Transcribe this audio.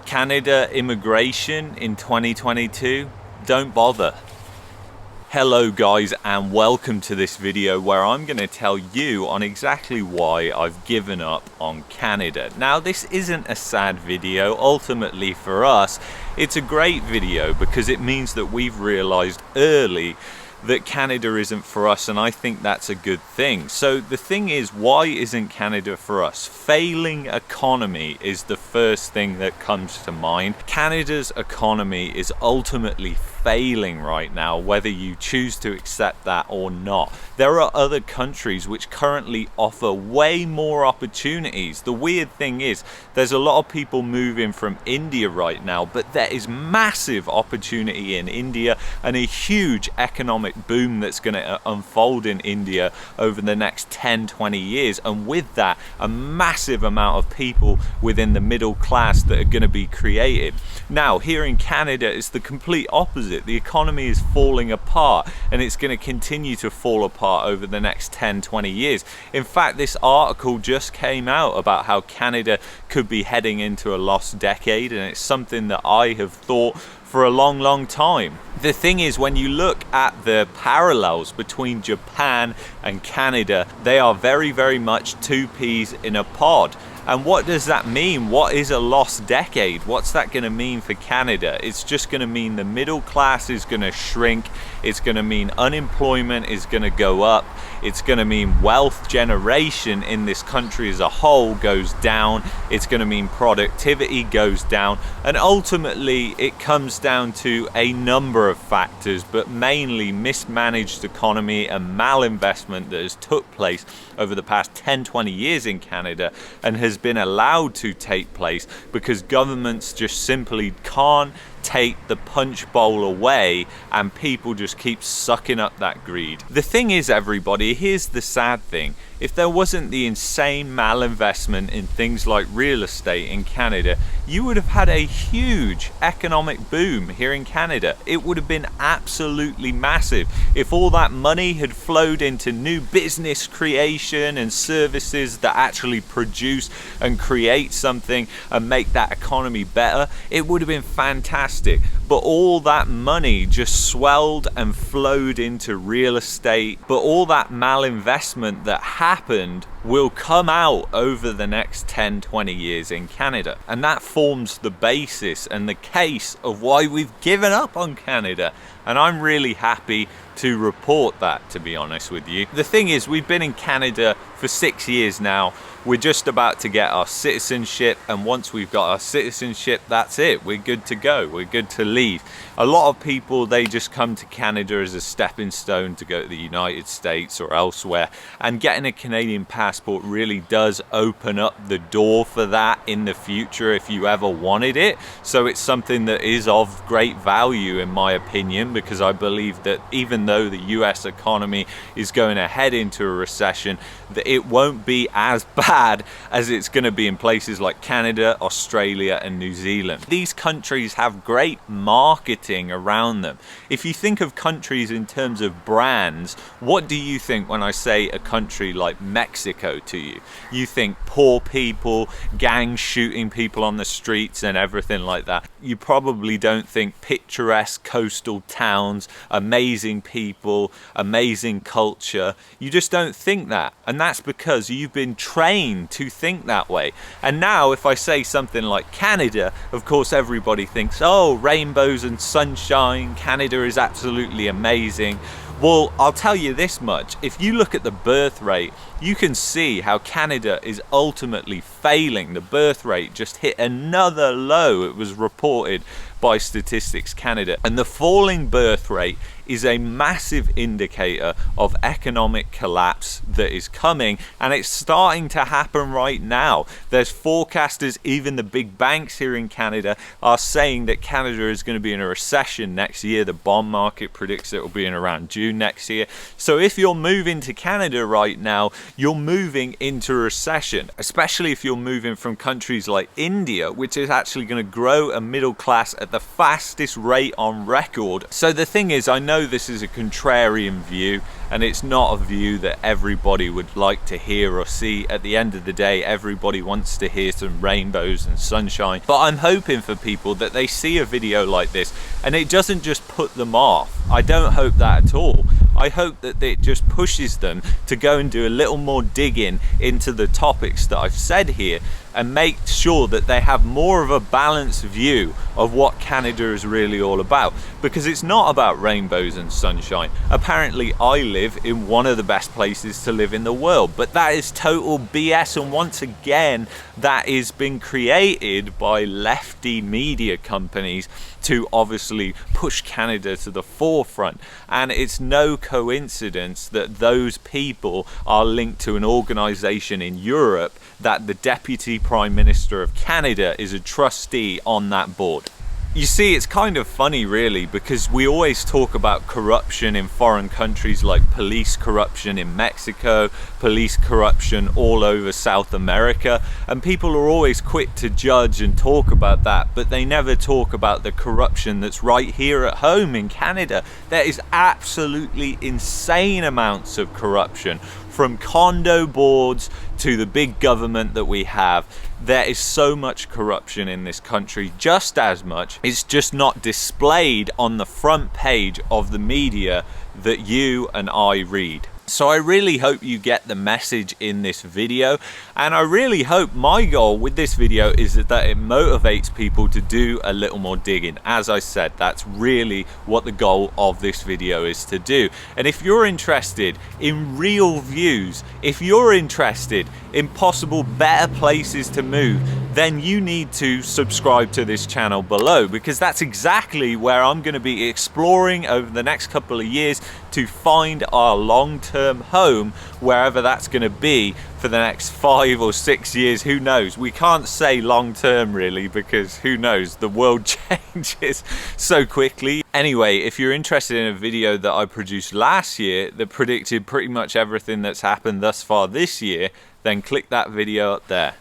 Canada immigration in 2022, don't bother. Hello guys, and welcome to this video where I'm going to tell you on exactly why I've given up on Canada. Now, this isn't a sad video. Ultimately for us, it's a great video because it means that we've realized early that Canada isn't for us, and I think that's a good thing. So the thing is, why isn't Canada for us? Failing economy is the first thing that comes to mind. Canada's economy is ultimately failing right now, whether you choose to accept that or not. There are other countries which currently offer way more opportunities. The weird thing is, there's a lot of people moving from India right now, but there is massive opportunity in India and a huge economic boom that's going to unfold in India over the next 10-20 years, and with that a massive amount of people within the middle class that are going to be created. Now here in Canada it's the complete opposite. The economy is falling apart, and it's going to continue to fall apart over the next 10-20 years. In fact, this article just came out about how Canada could be heading into a lost decade, and it's something that I have thought for a long time. The thing is, when you look at the parallels between Japan and Canada, they are very much two peas in a pod. And what does that mean? What is a lost decade? What's that going to mean for Canada? It's just going to mean the middle class is going to shrink. It's going to mean unemployment is going to go up. It's going to mean wealth generation in this country as a whole goes down. It's going to mean productivity goes down. And ultimately, it comes down to a number of factors, but mainly mismanaged economy and malinvestment that has took place over the past 10-20 years in Canada and has been allowed to take place because governments just simply can't take the punch bowl away, and people just keep sucking up that greed. The thing is, everybody, here's the sad thing. If there wasn't the insane malinvestment in things like real estate in Canada, you would have had a huge economic boom here in Canada. It would have been absolutely massive if all that money had flowed into new business creation and services that actually produce and create something and make that economy better. It would have been fantastic. But all that money just swelled and flowed into real estate. But all that malinvestment that happened will come out over the next 10-20 years in Canada, and that forms the basis and the case of why we've given up on Canada. And I'm really happy to report that, to be honest with you. The thing is, we've been in Canada for 6 years now. We're just about to get our citizenship, and once we've got our citizenship, that's it. We're good to go. We're good to leave. A lot of people, they just come to Canada as a stepping stone to go to the United States or elsewhere, and getting a Canadian passport really does open up the door for that in the future if you ever wanted it. So it's something that is of great value in my opinion, because I believe that even though the US economy is going to head into a recession, that it won't be as bad as it's going to be in places like Canada, Australia and New Zealand. These countries have great marketing around them. If you think of countries in terms of brands, what do you think when I say a country like Mexico to you? You think poor people, gang shooting people on the streets and everything like that. You probably don't think picturesque coastal towns, amazing people, amazing culture. You just don't think that. And that's because you've been trained to think that way. And now if I say something like Canada, of course everybody thinks, oh, rainbows and sunshine, Canada is absolutely amazing. Well, I'll tell you this much. If you look at the birth rate, you can see how Canada is ultimately failing. The birth rate just hit another low. It was reported by Statistics Canada. And the falling birth rate is a massive indicator of economic collapse that is coming, and it's starting to happen right now. There's forecasters, even the big banks here in Canada are saying that Canada is going to be in a recession next year. The bond market predicts it will be in around June next year. So if you're moving to Canada right now, you're moving into a recession, especially if you're you're moving from countries like India, which is actually going to grow a middle class at the fastest rate on record. So the thing is, I know this is a contrarian view, and it's not a view that everybody would like to hear or see. At the end of the day, everybody wants to hear some rainbows and sunshine. But I'm hoping for people that they see a video like this and it doesn't just put them off. I don't hope that at all. I hope that it just pushes them to go and do a little more digging into the topics that I've said here and make sure that they have more of a balanced view of what Canada is really all about. Because it's not about rainbows and sunshine. Apparently I live in one of the best places to live in the world, but that is total BS, and once again that is been created by lefty media companies to obviously push Canada to the forefront. And it's no coincidence that those people are linked to an organization in Europe that the Deputy Prime Minister of Canada is a trustee on that board. You see, it's kind of funny really, because we always talk about corruption in foreign countries, like police corruption in Mexico, police corruption all over South America, and people are always quick to judge and talk about that, but they never talk about the corruption that's right here at home in Canada. There is absolutely insane amounts of corruption, from condo boards to the big government that we have. There is so much corruption in this country, just as much. It's just not displayed on the front page of the media that you and I read. So I really hope you get the message in this video, and I really hope my goal with this video is that it motivates people to do a little more digging. As I said, that's really what the goal of this video is to do. And if you're interested in real views, if you're interested in possible better places to move, then you need to subscribe to this channel below, because that's exactly where I'm going to be exploring over the next couple of years to find our long-term home, wherever that's going to be for the next 5 or 6 years. Who knows? We can't say long-term really, because who knows, the world changes so quickly. Anyway, if you're interested in a video that I produced last year that predicted pretty much everything that's happened thus far this year, then click that video up there.